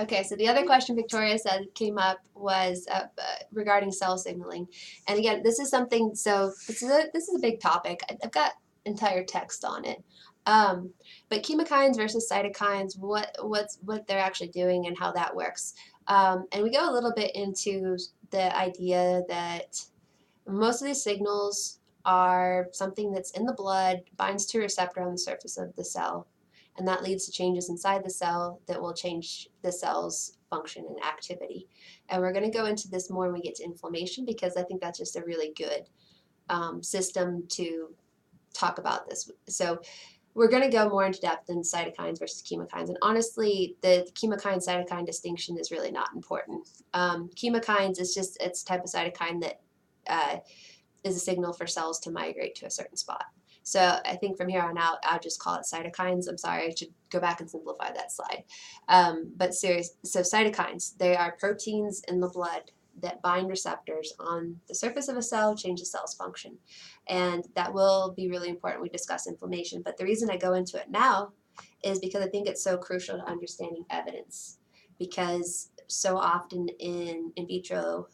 Okay, so the other question Victoria said came up was regarding cell signaling, and again, this is something. So this is a big topic. I've got entire text on it. But chemokines versus cytokines, what they're actually doing and how that works. And we go a little bit into the idea that most of these signals are something that's in the blood, binds to a receptor on the surface of the cell, and that leads to changes inside the cell that will change the cell's function and activity. And we're going to go into this more when we get to inflammation, because I think that's just a really good system to talk about this. So we're going to go more into depth in cytokines versus chemokines. And honestly, the chemokine-cytokine distinction is really not important. Chemokines is just, it's a type of cytokine that is a signal for cells to migrate to a certain spot. So I think from here on out, I'll just call it cytokines. I'm sorry, I should go back and simplify that slide. But serious, so cytokines, they are proteins in the blood that bind receptors on the surface of a cell, change the cell's function. And that will be really important when we discuss inflammation. But the reason I go into it now is because I think it's so crucial to understanding evidence. Because so often in vitro,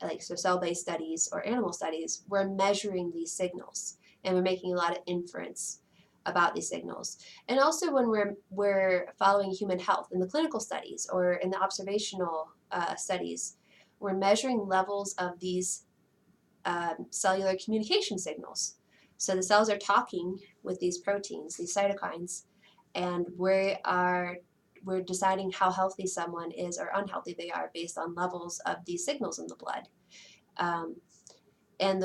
like so cell-based studies or animal studies, we're measuring these signals and we're making a lot of inference about these signals. And also when we're following human health in the clinical studies or in the observational studies, we're measuring levels of these cellular communication signals. So the cells are talking with these proteins, these cytokines, and we're deciding how healthy someone is or unhealthy they are based on levels of these signals in the blood. And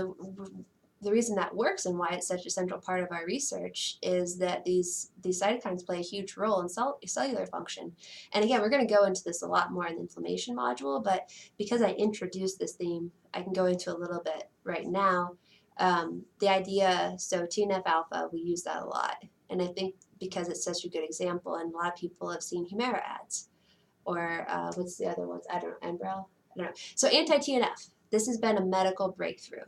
the reason that works and why it's such a central part of our research is that these cytokines play a huge role in cellular function. And again, we're going to go into this a lot more in the inflammation module, but because I introduced this theme, I can go into a little bit right now. The idea, so TNF-alpha, we use that a lot. And I think because it's such a good example, and a lot of people have seen Humira ads, or what's the other ones? I don't know, Enbrel? I don't know. So anti-TNF, this has been a medical breakthrough.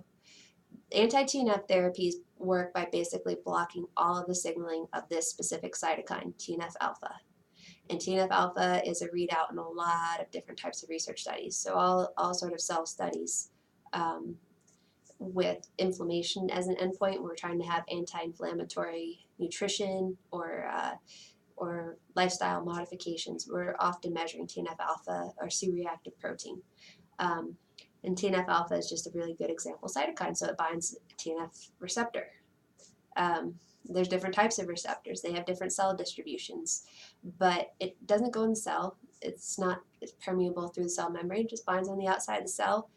Anti-TNF therapies work by basically blocking all of the signaling of this specific cytokine, TNF-alpha. And TNF-alpha is a readout in a lot of different types of research studies. So all sort of cell studies with inflammation as an endpoint. We're trying to have anti-inflammatory nutrition or lifestyle modifications. We're often measuring TNF-alpha or C-reactive protein. And TNF-alpha is just a really good example cytokine, so it binds TNF receptor. There's different types of receptors. They have different cell distributions, but it doesn't go in the cell. It's permeable through the cell membrane. It just binds on the outside of the cell.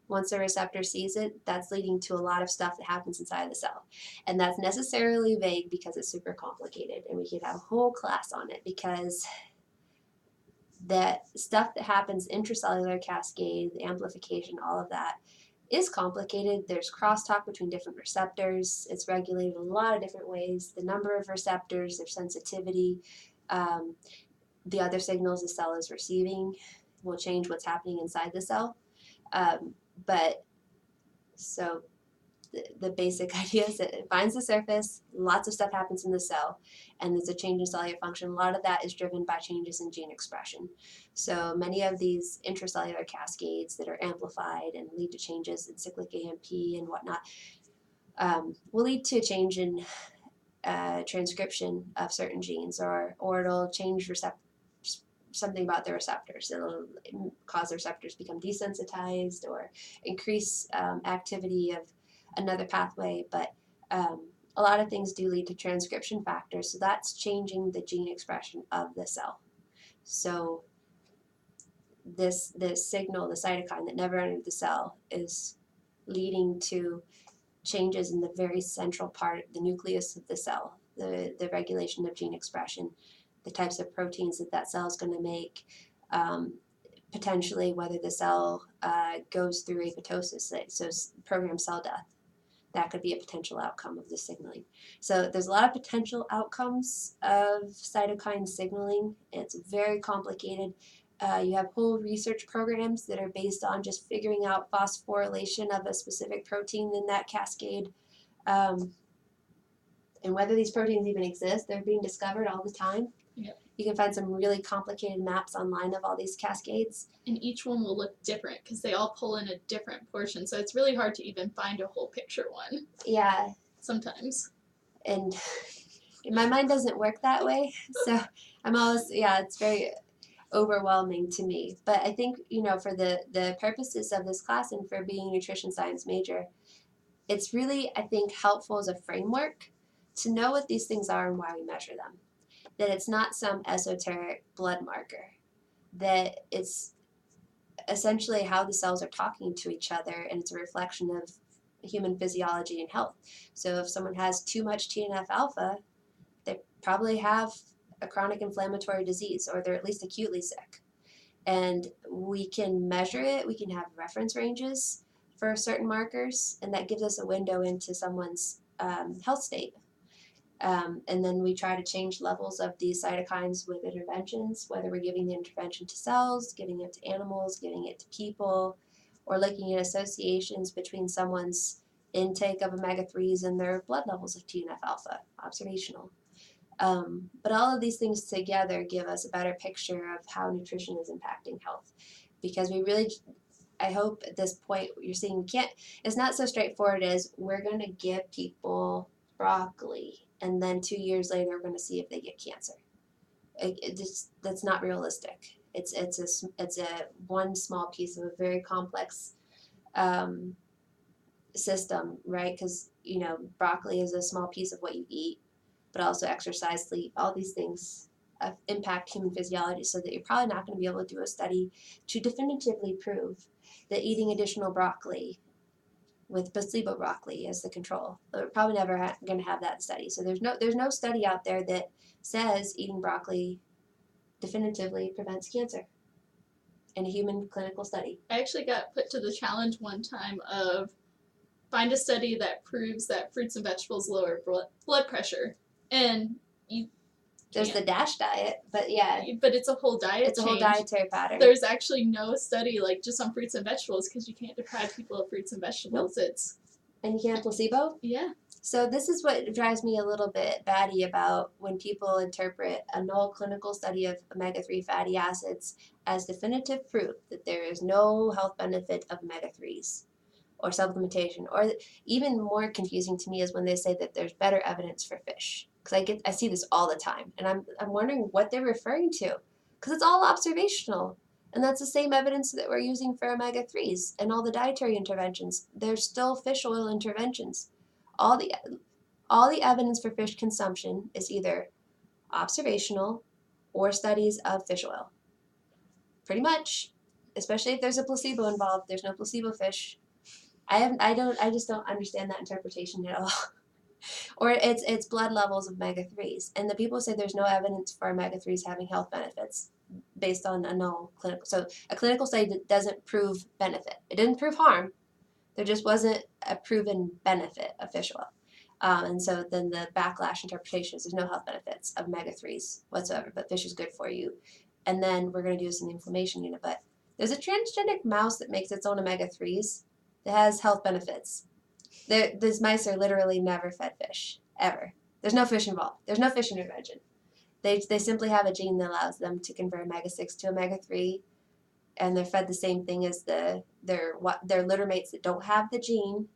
Once the receptor sees it, that's leading to a lot of stuff that happens inside the cell. And that's necessarily vague because it's super complicated, and we could have a whole class on it because that stuff that happens intracellular cascade, the amplification, all of that is complicated. There's crosstalk between different receptors. It's regulated a lot of different ways. The number of receptors, their sensitivity, the other signals the cell is receiving will change what's happening inside the cell. But so the basic idea is that it binds the surface, lots of stuff happens in the cell, and there's a change in cellular function. A lot of that is driven by changes in gene expression. So many of these intracellular cascades that are amplified and lead to changes in cyclic AMP and whatnot will lead to a change in transcription of certain genes, or it'll change something about the receptors. It'll cause the receptors to become desensitized or increase activity of another pathway, but a lot of things do lead to transcription factors, so that's changing the gene expression of the cell. So this signal, the cytokine that never entered the cell, is leading to changes in the very central part, the nucleus of the cell, the regulation of gene expression, the types of proteins that cell is going to make, potentially whether the cell goes through apoptosis, so programmed cell death. That could be a potential outcome of the signaling. So there's a lot of potential outcomes of cytokine signaling. It's very complicated. You have whole research programs that are based on just figuring out phosphorylation of a specific protein in that cascade. And whether these proteins even exist, they're being discovered all the time. Yep. You can find some really complicated maps online of all these cascades. And each one will look different because they all pull in a different portion. So it's really hard to even find a whole picture one. Yeah. Sometimes. And my mind doesn't work that way. So I'm always, it's very overwhelming to me. But I think, for the purposes of this class and for being a nutrition science major, it's really, I think, helpful as a framework to know what these things are and why we measure them. That it's not some esoteric blood marker. That it's essentially how the cells are talking to each other, and it's a reflection of human physiology and health. So if someone has too much TNF alpha, they probably have a chronic inflammatory disease, or they're at least acutely sick. And we can measure it, we can have reference ranges for certain markers, and that gives us a window into someone's health state. And then we try to change levels of these cytokines with interventions, whether we're giving the intervention to cells, giving it to animals, giving it to people, or looking at associations between someone's intake of omega-3s and their blood levels of TNF alpha, observational. But all of these things together give us a better picture of how nutrition is impacting health. Because we really, I hope at this point you're seeing, it's not so straightforward as we're going to give people broccoli and then 2 years later we're going to see if they get cancer. That's not realistic. It's a one small piece of a very complex system, right? Because broccoli is a small piece of what you eat, but also exercise, sleep, all these things impact human physiology, so that you're probably not going to be able to do a study to definitively prove that eating additional broccoli with placebo broccoli as the control. We're probably never going to have that study. So there's no study out there that says eating broccoli definitively prevents cancer in a human clinical study. I actually got put to the challenge one time of find a study that proves that fruits and vegetables lower blood pressure. And there's the DASH diet, but yeah. But it's a whole diet It's a whole dietary pattern. There's actually no study just on fruits and vegetables, because you can't deprive people of fruits and vegetables. Nope. And you can't placebo? Yeah. So this is what drives me a little bit batty about when people interpret a null clinical study of omega-3 fatty acids as definitive proof that there is no health benefit of omega-3s or supplementation. Or even more confusing to me is when they say that there's better evidence for fish. Because I see this all the time, and I'm wondering what they're referring to, because it's all observational, and that's the same evidence that we're using for omega-3s and all the dietary interventions. There's still fish oil interventions. All the evidence for fish consumption is either observational or studies of fish oil. Pretty much, especially if there's a placebo involved. There's no placebo fish. I just don't understand that interpretation at all. Or it's blood levels of omega-3s. And the people say there's no evidence for omega-3s having health benefits based on a null clinical. So a clinical study that doesn't prove benefit. It didn't prove harm. There just wasn't a proven benefit of fish oil. And so then the backlash interpretation is there's no health benefits of omega-3s whatsoever, but fish is good for you. And then we're going to do this in the inflammation unit. But there's a transgenic mouse that makes its own omega-3s that has health benefits. These mice are literally never fed fish, ever. There's no fish involved. There's no fish intervention. They simply have a gene that allows them to convert omega-6 to omega-3, and they're fed the same thing as their litter mates that don't have the gene.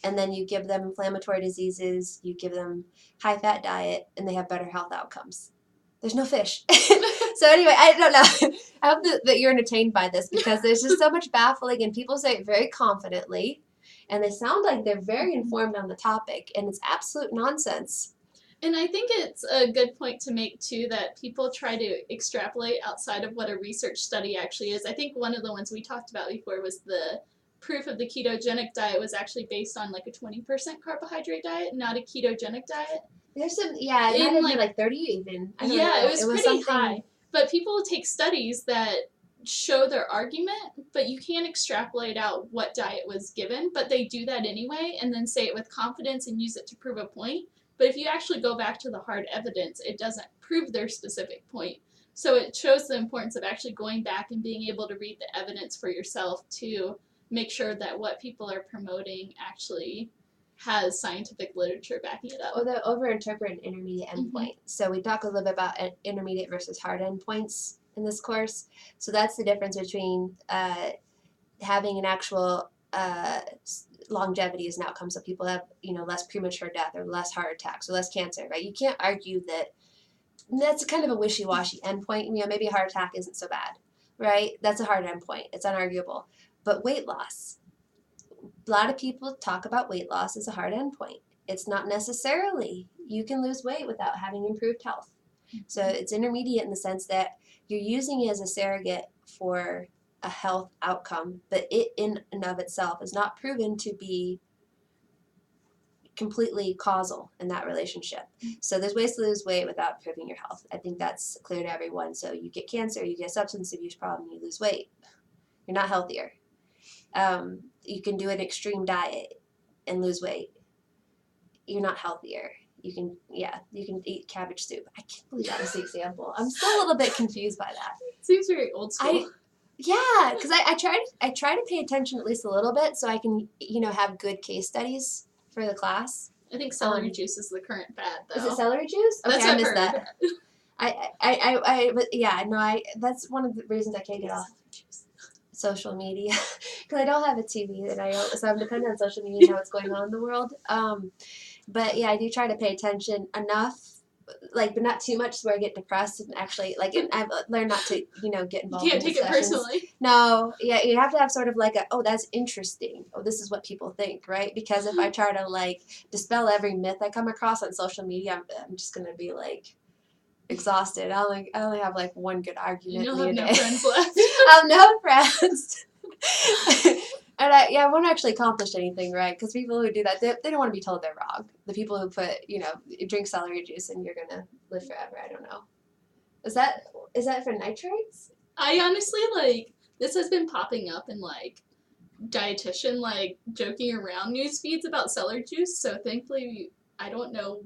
And then you give them inflammatory diseases, you give them high-fat diet, and they have better health outcomes. There's no fish. So anyway, I don't know. I hope that you're entertained by this, because there's just so much baffling, and people say it very confidently. And they sound like they're very informed on the topic, and it's absolute nonsense. And I think it's a good point to make, too, that people try to extrapolate outside of what a research study actually is. I think one of the ones we talked about before was the proof of the ketogenic diet was actually based on a 20% carbohydrate diet, not a ketogenic diet. There's some, it might have been 30 even. I don't know. It was pretty high. But people take studies that show their argument, but you can't extrapolate out what diet was given, but they do that anyway and then say it with confidence and use it to prove a point. But if you actually go back to the hard evidence, it doesn't prove their specific point. So it shows the importance of actually going back and being able to read the evidence for yourself to make sure that what people are promoting actually has scientific literature backing it up. Or the over-interpret an intermediate Mhm. endpoint. So we talk a little bit about intermediate versus hard endpoints in this course. So that's the difference between having an actual longevity as an outcome. So people have, less premature death or less heart attacks or less cancer, right? You can't argue that. That's kind of a wishy-washy endpoint. Maybe a heart attack isn't so bad, right? That's a hard endpoint. It's unarguable. But weight loss, a lot of people talk about weight loss as a hard endpoint. It's not necessarily. You can lose weight without having improved health. So it's intermediate in the sense that you're using it as a surrogate for a health outcome, but it in and of itself is not proven to be completely causal in that relationship. So there's ways to lose weight without improving your health. I think that's clear to everyone. So you get cancer, you get a substance abuse problem, you lose weight. You're not healthier. You can do an extreme diet and lose weight. You're not healthier. You can eat cabbage soup. I can't believe that was the example. I'm still a little bit confused by that. Seems very old school. Yeah, because I try to pay attention at least a little bit so I can have good case studies for the class. I think celery juice is the current fad, though. Is it celery juice? Okay, That's what I I've missed heard. that. But yeah, no, that's one of the reasons I can't get off social media because I don't have a TV so I'm dependent on social media and know what's going on in the world. But yeah, I do try to pay attention enough, but not too much where I get depressed and actually I've learned not to get involved. You can't in take it personally. No, yeah, you have to have sort of that's interesting. Oh, this is what people think, right? Because if I try to dispel every myth I come across on social media, I'm just gonna be exhausted. I only have one good argument. You'll have no friends left. I have no friends. And I won't actually accomplish anything, right? Because people who do that, they don't want to be told they're wrong. The people who drink celery juice and you're gonna live forever. I don't know. Is that for nitrates? I honestly this has been popping up in dietitian joking around news feeds about celery juice. So thankfully, I don't know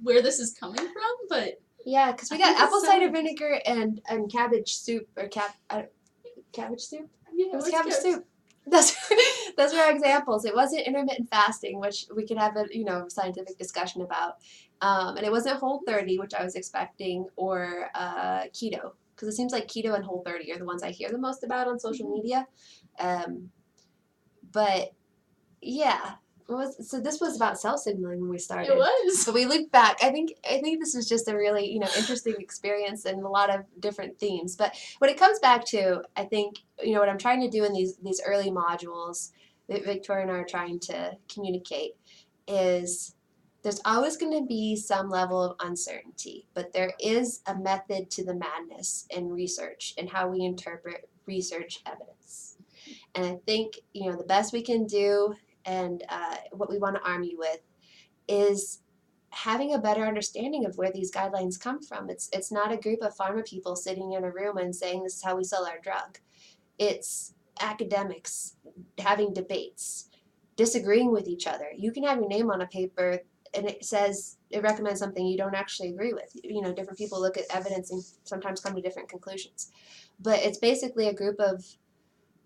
where this is coming from, but yeah, because we got apple cider vinegar and cabbage soup or cabbage soup. Yeah, it was cabbage soup. Those were examples. It wasn't intermittent fasting, which we could have a scientific discussion about, and it wasn't Whole30, which I was expecting, or keto, because it seems like keto and Whole30 are the ones I hear the most about on social media. But yeah, so this was about cell signaling when we started. It was. So we look back. I think this was just a really interesting experience and a lot of different themes. But what it comes back to, I think what I'm trying to do in these early modules that Victoria and I are trying to communicate is there's always going to be some level of uncertainty, but there is a method to the madness in research and how we interpret research evidence. And I think the best we can do and what we want to arm you with is having a better understanding of where these guidelines come from. It's not a group of pharma people sitting in a room and saying this is how we sell our drug. It's academics having debates, disagreeing with each other. You can have your name on a paper and it recommends something you don't actually agree with. Different people look at evidence and sometimes come to different conclusions. But it's basically a group of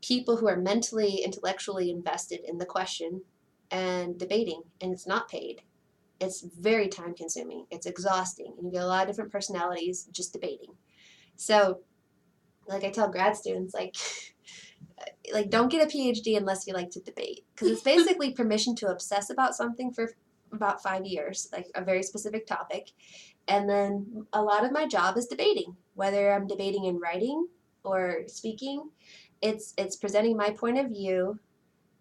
people who are mentally, intellectually invested in the question and debating, and it's not paid. It's very time consuming. It's exhausting, and you get a lot of different personalities just debating. So, I tell grad students, don't get a PhD unless you like to debate, because it's basically permission to obsess about something for about 5 years, a very specific topic, and then a lot of my job is debating, whether I'm debating in writing or speaking. It's presenting my point of view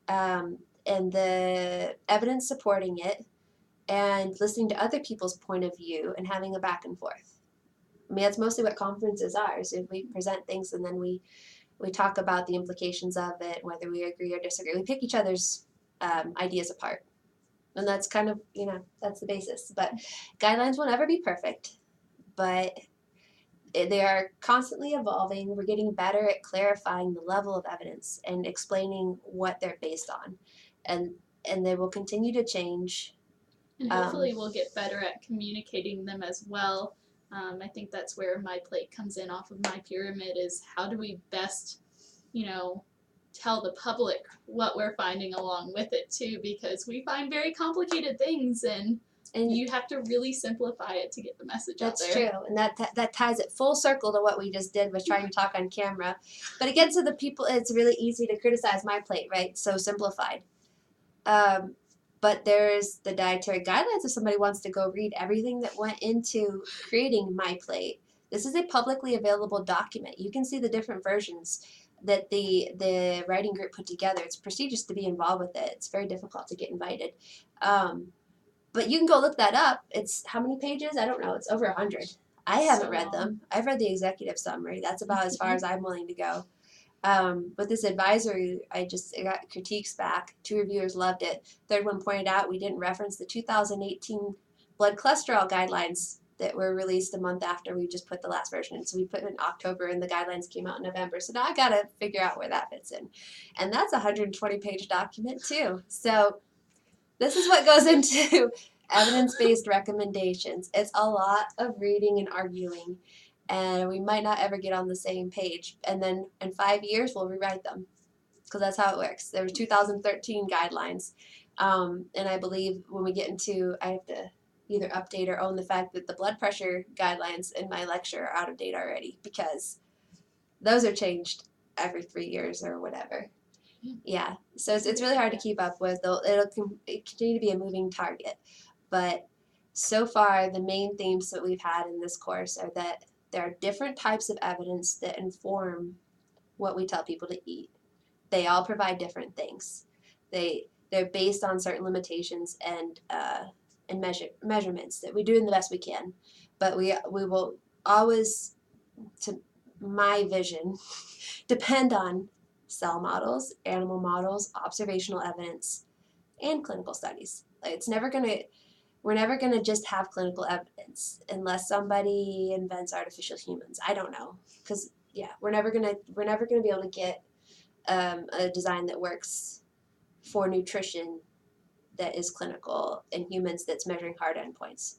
and the evidence supporting it and listening to other people's point of view and having a back and forth. I mean, that's mostly what conferences are. So if we present things and then we talk about the implications of it, whether we agree or disagree. We pick each other's ideas apart. And that's kind of, that's the basis. But guidelines will never be perfect. But they are constantly evolving. We're getting better at clarifying the level of evidence and explaining what they're based on. And they will continue to change. And hopefully we'll get better at communicating them as well. I think that's where my plate comes in off of my pyramid is how do we best, tell the public what we're finding along with it too, because we find very complicated things, and you have to really simplify it to get the message out there. That's true, and that ties it full circle to what we just did with trying to talk on camera. But again, to the people, it's really easy to criticize my plate, right? So simplified. But there's the dietary guidelines if somebody wants to go read everything that went into creating my plate. This is a publicly available document. You can see the different versions that the writing group put together. It's prestigious to be involved with it. It's very difficult to get invited. But you can go look that up. It's how many pages? I don't know. It's over 100. I haven't read them. I've read the executive summary. That's about as far as I'm willing to go. But this advisory, I got critiques back. 2 reviewers loved it. Third one pointed out we didn't reference the 2018 blood cholesterol guidelines that were released a month after we just put the last version in. So we put it in October and the guidelines came out in November. So now I got to figure out where that fits in. And that's a 120-page document too. So this is what goes into evidence-based recommendations. It's a lot of reading and arguing, and we might not ever get on the same page. And then in 5 years, we'll rewrite them, because that's how it works. There were 2013 guidelines, and I believe when we get into, I have to either update or own the fact that the blood pressure guidelines in my lecture are out of date already, because those are changed every 3 years or whatever. Yeah, so it's really hard to keep up with. It'll continue to be a moving target. But so far, the main themes that we've had in this course are that there are different types of evidence that inform what we tell people to eat. They all provide different things. They're based on certain limitations and measurements that we do in the best we can. But we will always, to my vision, depend on cell models, animal models, observational evidence, and clinical studies. Like we're never gonna just have clinical evidence unless somebody invents artificial humans. I don't know, because we're never gonna be able to get a design that works for nutrition that is clinical in humans that's measuring hard endpoints.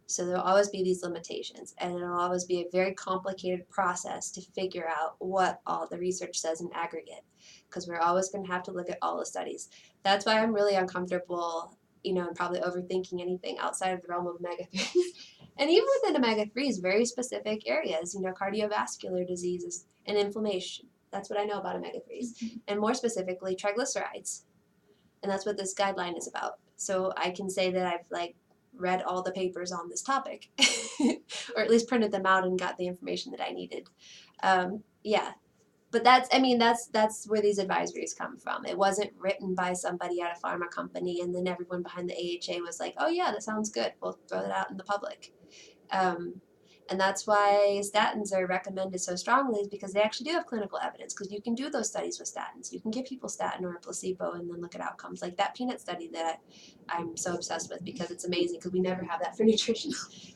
So there'll always be these limitations, and it'll always be a very complicated process to figure out what all the research says in aggregate, because we're always going to have to look at all the studies. That's why I'm really uncomfortable, and probably overthinking anything outside of the realm of omega-3s. And even within omega-3s, very specific areas, cardiovascular diseases and inflammation. That's what I know about omega-3s. And more specifically, triglycerides. And that's what this guideline is about. So I can say that I've read all the papers on this topic, or at least printed them out and got the information that I needed. But that's where these advisories come from. It wasn't written by somebody at a pharma company and then everyone behind the AHA was like, oh yeah, that sounds good, we'll throw that out in the public. And that's why statins are recommended so strongly, is because they actually do have clinical evidence, because you can do those studies with statins. You can give people statin or a placebo and then look at outcomes, like that peanut study that I'm so obsessed with, because it's amazing, because we never have that for nutrition.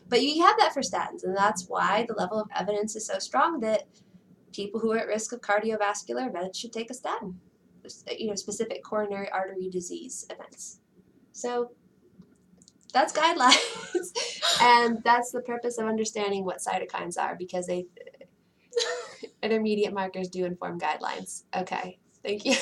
But you have that for statins, and that's why the level of evidence is so strong that people who are at risk of cardiovascular events should take a statin, specific coronary artery disease events. So that's guidelines. And that's the purpose of understanding what cytokines are, because intermediate markers do inform guidelines. Okay, thank you.